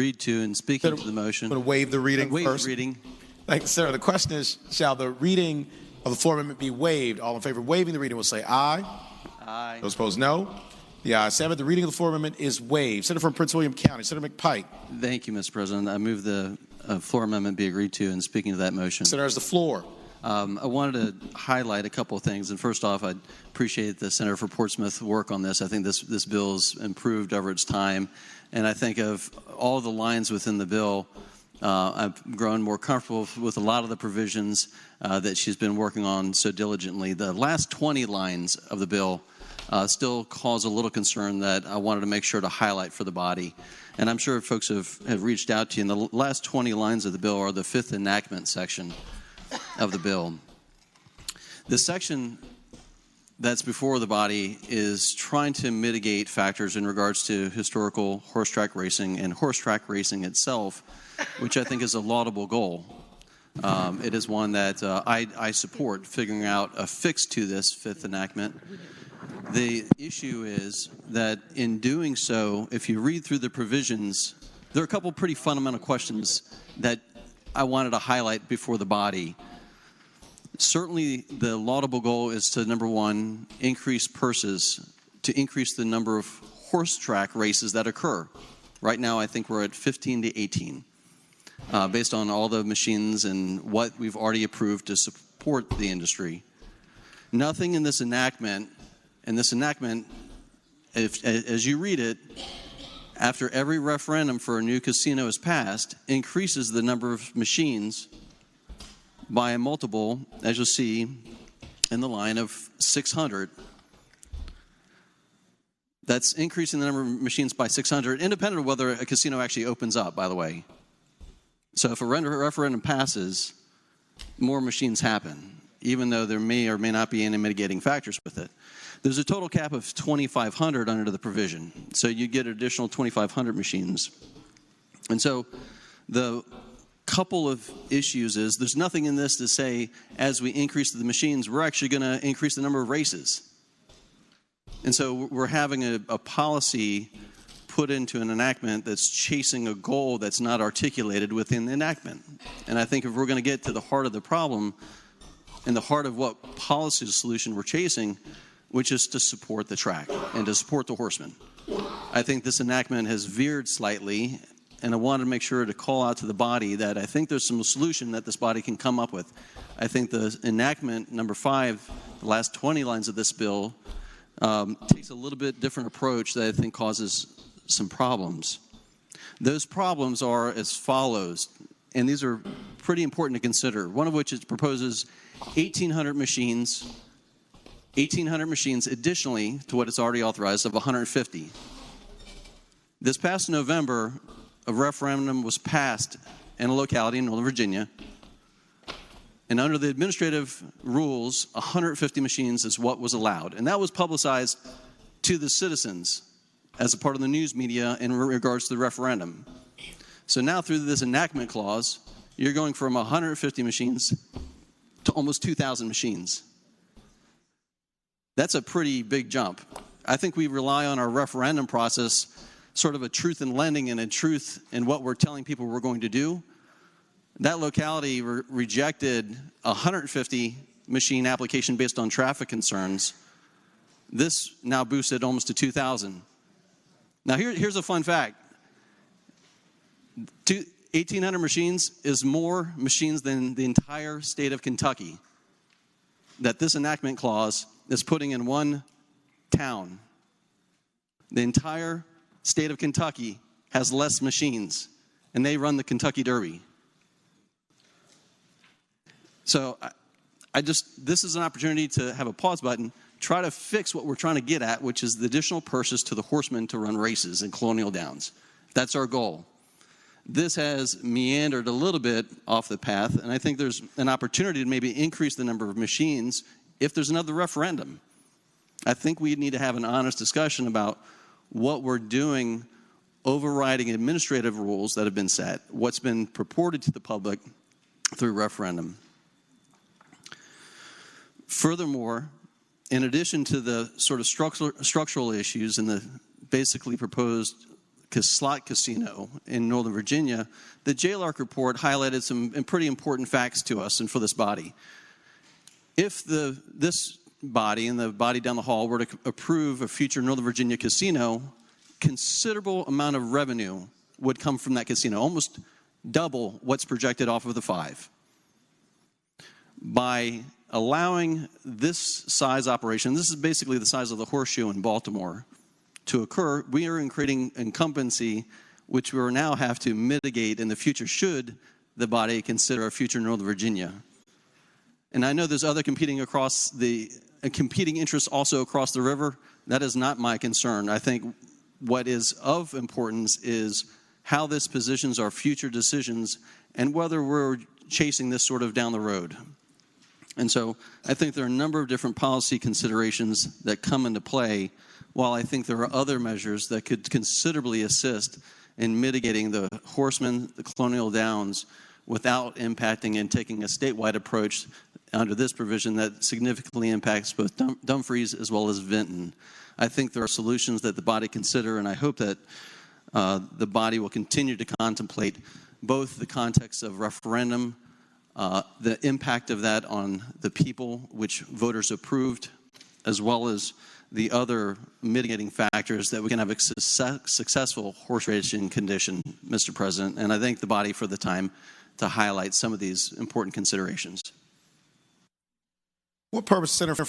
agreed to in speaking to the motion. I'm going to waive the reading waive first. The reading. Thank you, sir. The question is, shall the reading of the floor amendment be waived? All in favor of waiving the reading will say aye. Aye. Those opposed, no. The ayes have it. The reading of the floor amendment is waived. Senator from Prince William County, Senator McPike. Thank you, Mr. President. I move the floor amendment be agreed to in speaking to that motion. Senator has the floor. I wanted to highlight a couple of things. And first off, I appreciate the Senator for Portsmouth's work on this. I think this bill has improved over its time. And I think of all the lines within the bill, I've grown more comfortable with a lot of the provisions that she's been working on so diligently. The last 20 lines of the bill still cause a little concern that I wanted to make sure to highlight for the body. And I'm sure folks have reached out to you. And the last 20 lines of the bill are the fifth enactment section of the bill. The section that's before the body is trying to mitigate factors in regards to historical horse track racing and horse track racing itself, which I think is a laudable goal. It is one that I support, figuring out a fix to this fifth enactment. The issue is that in doing so, if you read through the provisions, there are a couple pretty fundamental questions that I wanted to highlight before the body. Certainly, the laudable goal is to, number one, increase purses, to increase the number of horse track races that occur. Right now, I think we're at 15 to 18, based on all the machines and what we've already approved to support the industry. Nothing in this enactment, as you read it, after every referendum for a new casino is passed, increases the number of machines by a multiple, as you'll see in the line, of 600. That's increasing the number of machines by 600, independent of whether a casino actually opens up, by the way. So if a referendum passes, more machines happen, even though there may or may not be any mitigating factors with it. There's a total cap of 2,500 under the provision, so you get additional 2,500 machines. And so the couple of issues is there's nothing in this to say as we increase the machines, we're actually going to increase the number of races. And so we're having a policy put into an enactment that's chasing a goal that's not articulated within the enactment. And I think if we're going to get to the heart of the problem and the heart of what policy solution we're chasing, which is to support the track and to support the horsemen. I think this enactment has veered slightly, and I wanted to make sure to call out to the body that I think there's some solution that this body can come up with. I think the enactment number 5, the last 20 lines of this bill, takes a little bit different approach that I think causes some problems. Those problems are as follows, and these are pretty important to consider. One of which is proposes 1,800 machines additionally to what is already authorized of 150. This past November, a referendum was passed in a locality in Northern Virginia, and under the administrative rules, 150 machines is what was allowed. And that was publicized to the citizens as a part of the news media in regards to the referendum. So now through this enactment clause, you're going from 150 machines to almost 2,000 machines. That's a pretty big jump. I think we rely on our referendum process, sort of a truth in lending and a truth in what we're telling people we're going to do. That locality rejected a 150 machine application based on traffic concerns. This now boosted almost to 2,000. Now here's a fun fact. 1,800 machines is more machines than the entire state of Kentucky that this enactment clause is putting in one town. The entire state of Kentucky has less machines, and they run the Kentucky Derby. So this is an opportunity to have a pause button, try to fix what we're trying to get at, which is the additional purses to the horsemen to run races in Colonial Downs. That's our goal. This has meandered a little bit off the path, and I think there's an opportunity to maybe increase the number of machines if there's another referendum. I think we need to have an honest discussion about what we're doing, overriding administrative rules that have been set, what's been purported to the public through referendum. Furthermore, in addition to the sort of structural issues and the basically proposed slot casino in Northern Virginia, the JLARC report highlighted some pretty important facts to us and for this body. If this body and the body down the hall were to approve a future Northern Virginia casino, considerable amount of revenue would come from that casino, almost double what's projected off of the 5. By allowing this size operation, this is basically the size of the Horseshoe in Baltimore, to occur, we are creating incumbency, which we will now have to mitigate in the future should the body consider a future Northern Virginia. And I know there's other competing interests also across the river. That is not my concern. I think what is of importance is how this positions our future decisions and whether we're chasing this sort of down the road. And so I think there are a number of different policy considerations that come into play, while I think there are other measures that could considerably assist in mitigating the Horseman, the Colonial Downs, without impacting and taking a statewide approach under this provision that significantly impacts both Dumfries as well as Vinton. I think there are solutions that the body consider, and I hope that the body will continue to contemplate both the context of referendum, the impact of that on the people which voters approved, as well as the other mitigating factors that we can have a successful horse racing condition, Mr. President. And I thank the body for the time to highlight some of these important considerations. What purpose Center